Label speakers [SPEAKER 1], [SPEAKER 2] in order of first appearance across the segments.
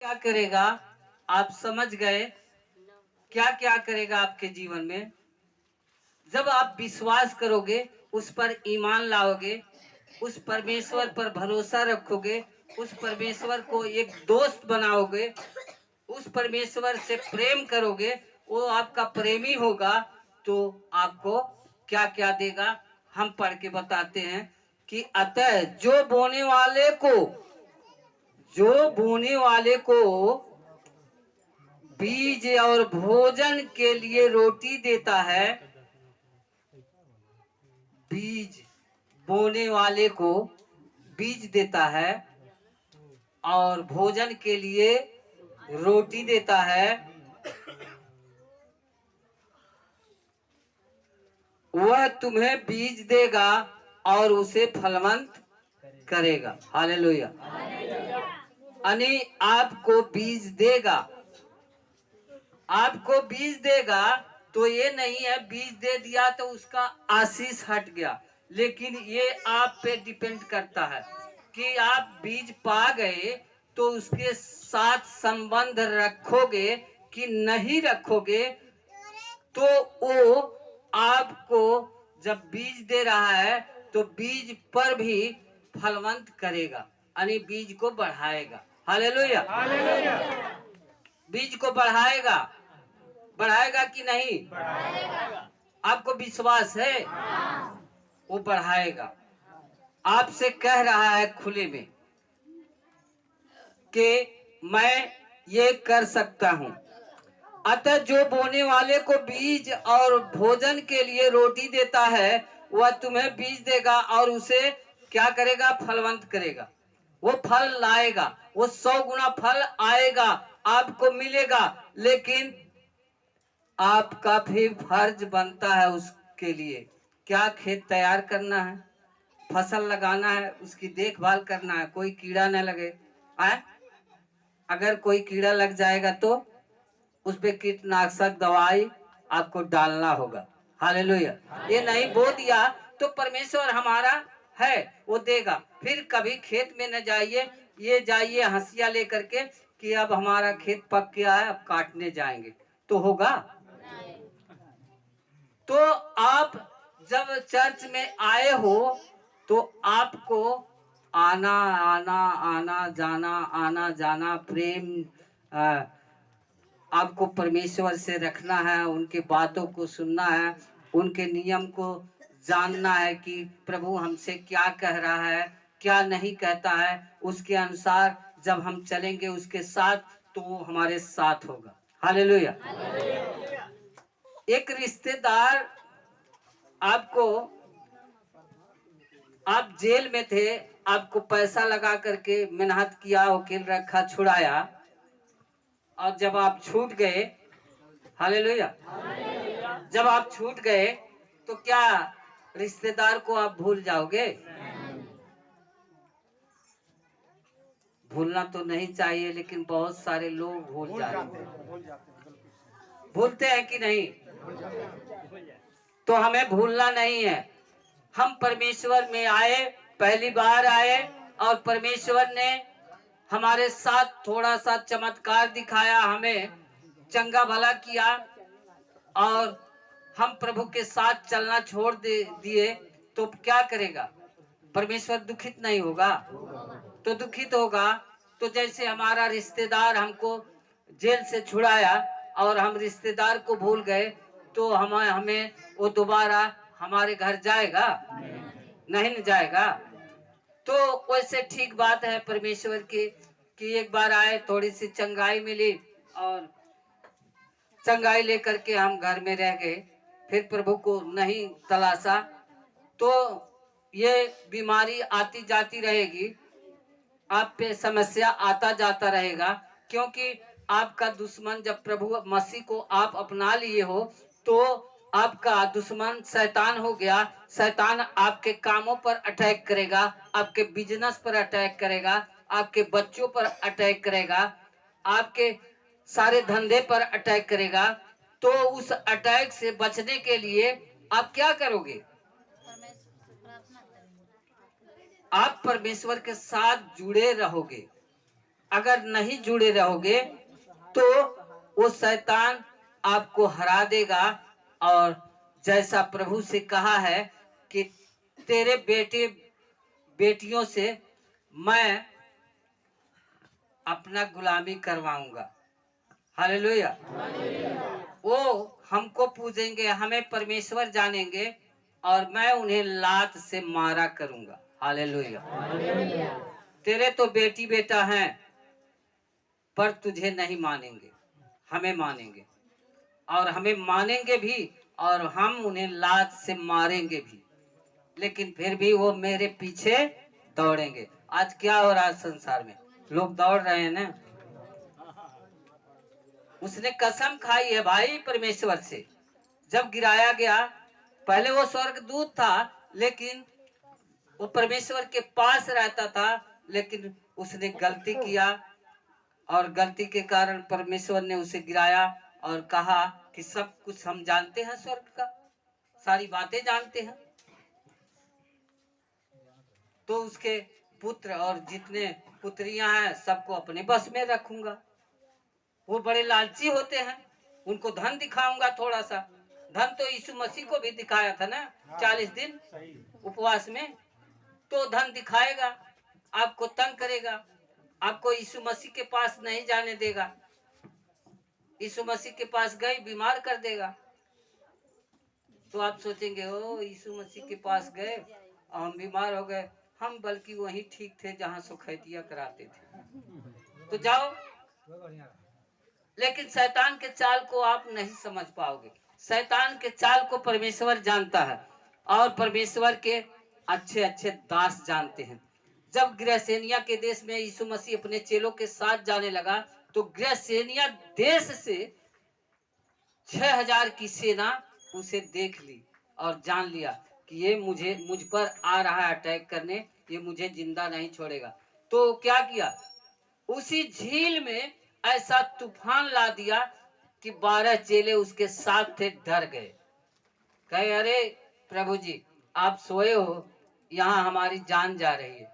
[SPEAKER 1] क्या करेगा आप समझ गए। क्या क्या करेगा आपके जीवन में जब आप विश्वास करोगे, उस पर ईमान लाओगे, उस परमेश्वर पर भरोसा रखोगे, उस परमेश्वर को एक दोस्त बनाओगे, उस परमेश्वर से प्रेम करोगे, वो आपका प्रेमी होगा, तो आपको क्या क्या देगा हम पढ़ के बताते हैं कि अतः जो बोने वाले को बीज और भोजन के लिए रोटी देता है। बीज बोने वाले को बीज देता है और भोजन के लिए रोटी देता है, वह तुम्हें बीज देगा और उसे फलवंत करेगा। हालेलुया। यानी आपको बीज देगा, आपको बीज देगा। तो ये नहीं है बीज दे दिया तो उसका आशीष हट गया, लेकिन ये आप पे डिपेंड करता है कि आप बीज पा गए तो उसके साथ संबंध रखोगे कि नहीं रखोगे। तो वो आपको जब बीज दे रहा है तो बीज पर भी फलवंत करेगा, यानी बीज को बढ़ाएगा। हालेलुया। बीज को बढ़ाएगा, बढ़ाएगा कि नहीं? बढ़ाएगा। आपको विश्वास है? वो बढ़ाएगा। आपसे कह रहा है खुले में कि मैं ये कर सकता हूं। अतः जो बोने वाले को बीज और भोजन के लिए रोटी देता है, वह तुम्हें बीज देगा और उसे क्या करेगा? फलवंत करेगा। वो फल लाएगा, वो 100 गुना फल आएगा, आपको मिलेगा। लेकिन आपका भी फर्ज बनता है उसके लिए। क्या खेत तैयार करना है, फसल लगाना है, उसकी देखभाल करना है, कोई कीड़ा न लगे। अगर कोई कीड़ा लग जाएगा तो उस पे कीटनाशक दवाई आपको डालना होगा। हालेलुया। ये नहीं बो दिया तो परमेश्वर हमारा है, वो देगा। फिर कभी खेत में न जाइए, ये जाइए हंसिया लेकर के कि अब हमारा खेत पक गया है, अब काटने जाएंगे, तो होगा? तो आप जब चर्च में आए हो तो आपको आना आना आना जाना, आना जाना, प्रेम आपको परमेश्वर से रखना है, उनके बातों को सुनना है, उनके नियम को जानना है कि प्रभु हमसे क्या कह रहा है, क्या नहीं कहता है। उसके अनुसार जब हम चलेंगे उसके साथ, तो वो हमारे साथ होगा। हालेलुया। एक रिश्तेदार आपको, आप जेल में थे, आपको पैसा लगा करके मेहनत किया, वकील रखा, छुड़ाया, और जब आप छूट गए, हालेलुया, जब आप छूट गए तो क्या रिश्तेदार को आप भूल जाओगे? भूलना तो नहीं चाहिए, लेकिन बहुत सारे लोग भूल जाते हैं। भूलते हैं कि नहीं? तो हमें भूलना नहीं है। हम परमेश्वर में आए, पहली बार आए, और परमेश्वर ने हमारे साथ थोड़ा सा चमत्कार दिखाया, हमें चंगा भला किया, और हम प्रभु के साथ चलना छोड़ दिए, तो क्या करेगा? परमेश्वर दुखित नहीं होगा? तो दुखित होगा। तो जैसे हमारा रिश्तेदार हमको जेल से छुड़ाया और हम रिश्तेदार को भूल गए, तो हमें वो दोबारा हमारे घर जाएगा? नहीं न जाएगा। तो वैसे ठीक बात है परमेश्वर की कि एक बार आए, थोड़ी सी चंगाई मिली, और चंगाई लेकर के हम घर में रह गए, फिर प्रभु को नहीं तलाशा, तो ये बीमारी आती जाती रहेगी, आप पे समस्या आता जाता रहेगा। क्योंकि आपका दुश्मन, जब प्रभु मसीह को आप अपना लिए हो, तो आपका दुश्मन शैतान हो गया। शैतान आपके कामों पर अटैक करेगा, आपके बिजनेस पर अटैक करेगा, आपके बच्चों पर अटैक करेगा, आपके सारे धंधे पर अटैक करेगा। तो उस अटैक से बचने के लिए आप क्या करोगे? आप परमेश्वर के साथ जुड़े रहोगे। अगर नहीं जुड़े रहोगे तो वो शैतान आपको हरा देगा। और जैसा प्रभु से कहा है कि तेरे बेटे बेटियों से मैं अपना गुलामी करवाऊंगा। हालेलुया। वो हमको पूजेंगे, हमें परमेश्वर जानेंगे और मैं उन्हें लात से मारा करूंगा। हालेलुया। तेरे तो बेटी बेटा हैं पर तुझे नहीं मानेंगे, हमें मानेंगे और हमें मानेंगे भी और हम उन्हें लात से मारेंगे भी, लेकिन फिर भी वो मेरे पीछे दौड़ेंगे। आज क्या हो रहा है संसार में? लोग दौड़ रहे हैं ना। उसने कसम खाई है भाई परमेश्वर से, जब गिराया गया। पहले वो स्वर्गदूत था, लेकिन वो परमेश्वर के पास रहता था, लेकिन उसने गलती किया और गलती के कारण परमेश्वर ने उसे गिराया और कहा कि सब कुछ हम जानते हैं, स्वर्ग का सारी बातें जानते हैं। तो उसके पुत्र और जितने पुत्रियां हैं सबको अपने बस में रखूंगा। वो बड़े लालची होते हैं, उनको धन दिखाऊंगा थोड़ा सा। धन तो यीशु मसीह को भी दिखाया था ना, 40 दिन उपवास में। तो धन दिखाएगा, आपको तंग करेगा, आपको यीशु मसीह के पास नहीं जाने देगा। यीशु मसीह के पास गए बीमार कर देगा। तो आप सोचेंगे ओ यीशु मसीह के पास गए और हम बीमार हो गए, हम बल्कि वहीं ठीक थे जहां सुखैतिया कराते थे। तो जाओ। लेकिन शैतान के चाल को आप नहीं समझ पाओगे। शैतान के चाल को परमेश्वर जानता है और परमेश्वर के अच्छे अच्छे दास जानते हैं। जब ग्रसेनिया के देश में यीशु मसीह अपने चेलों के साथ जाने लगा तो ग्रसेनिया देश से 6000 की सेना उसे देख ली और जान लिया कि ये मुझ पर आ रहा है अटैक करने, ये मुझे जिंदा नहीं छोड़ेगा। तो क्या किया, उसी झील में ऐसा तूफान ला दिया कि 12 चेले उसके साथ थे, डर गए। कहे अरे प्रभु जी आप सोए हो, यहाँ हमारी जान जा रही है।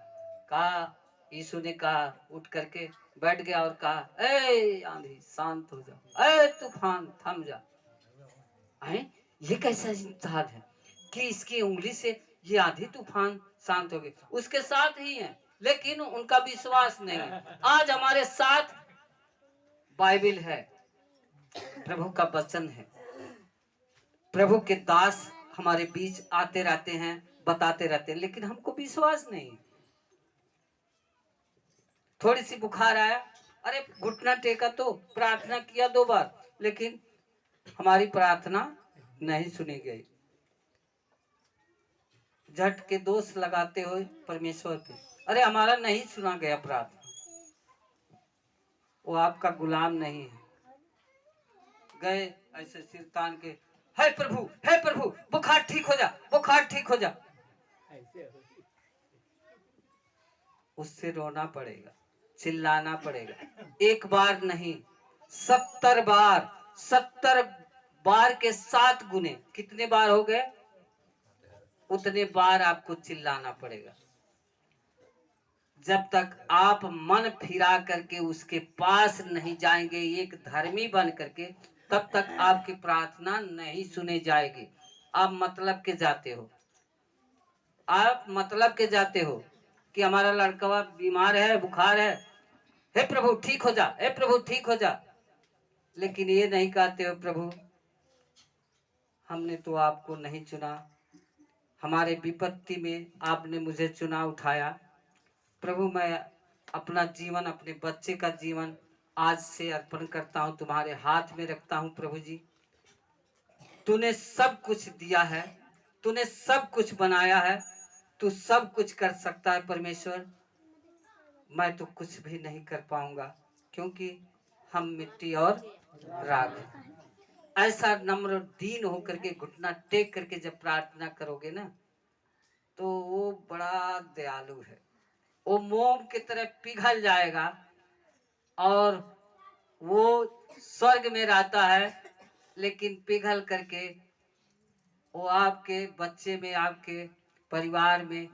[SPEAKER 1] कहा, यीशु ने कहा, उठ करके बैठ गया और कहा ए आंधी शांत हो जा, ए तूफान थम जा। ये कैसा इंसान है कि इसकी उंगली से ये आधी तूफान शांत हो गई। उसके साथ ही है लेकिन उनका विश्वास नहीं है। आज हमारे साथ बाइबल है, प्रभु का वचन है, प्रभु के दास हमारे बीच आते रहते हैं, बताते रहते हैं, लेकिन हमको विश्वास नहीं। थोड़ी सी बुखार आया, अरे घुटना टेका तो प्रार्थना किया 2 बार, लेकिन हमारी प्रार्थना नहीं सुनी गई। झट के दोष लगाते हुए परमेश्वर पे, अरे हमारा नहीं सुना गया प्रार्थना। वो आपका गुलाम नहीं है। गए ऐसे सिर तान के, हे प्रभु बुखार ठीक हो जा, बुखार ठीक हो जा। उससे रोना पड़ेगा, चिल्लाना पड़ेगा। एक बार नहीं 70 बार, 70 बार के 7 गुने, कितने बार हो गए? उतने बार आपको चिल्लाना पड़ेगा। जब तक आप मन फिरा करके उसके पास नहीं जाएंगे एक धर्मी बन करके, तब तक आपकी प्रार्थना नहीं सुनी जाएगी। आप मतलब के जाते हो, आप मतलब के जाते हो कि हमारा लड़का बीमार है, बुखार है, हे प्रभु ठीक हो जा, हे प्रभु ठीक हो जा। लेकिन ये नहीं कहते हो प्रभु हमने तो आपको नहीं चुना, हमारे विपत्ति में आपने मुझे चुना उठाया। प्रभु मैं अपना जीवन, अपने बच्चे का जीवन आज से अर्पण करता हूँ, तुम्हारे हाथ में रखता हूँ। प्रभु जी तूने सब कुछ दिया है, तूने सब कुछ बनाया है, तू सब कुछ कर सकता है परमेश्वर। मैं तो कुछ भी नहीं कर पाऊंगा क्योंकि हम मिट्टी और राख। ऐसा नम्र दीन होकर के घुटना टेक करके जब प्रार्थना करोगे ना, तो वो बड़ा दयालु है। वो मोम की तरह पिघल जाएगा और वो स्वर्ग में रहता है, लेकिन पिघल करके वो आपके बच्चे में, आपके परिवार में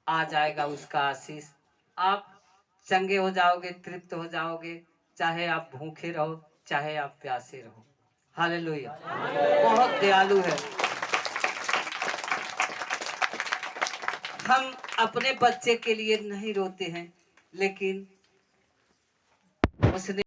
[SPEAKER 1] आ जाएगा उसका आशीष। आप चंगे हो जाओगे, तृप्त हो जाओगे, चाहे आप भूखे रहो, चाहे आप प्यासे रहो। हालेलुया। बहुत दयालु है। हम अपने बच्चे के लिए नहीं रोते हैं, लेकिन उसने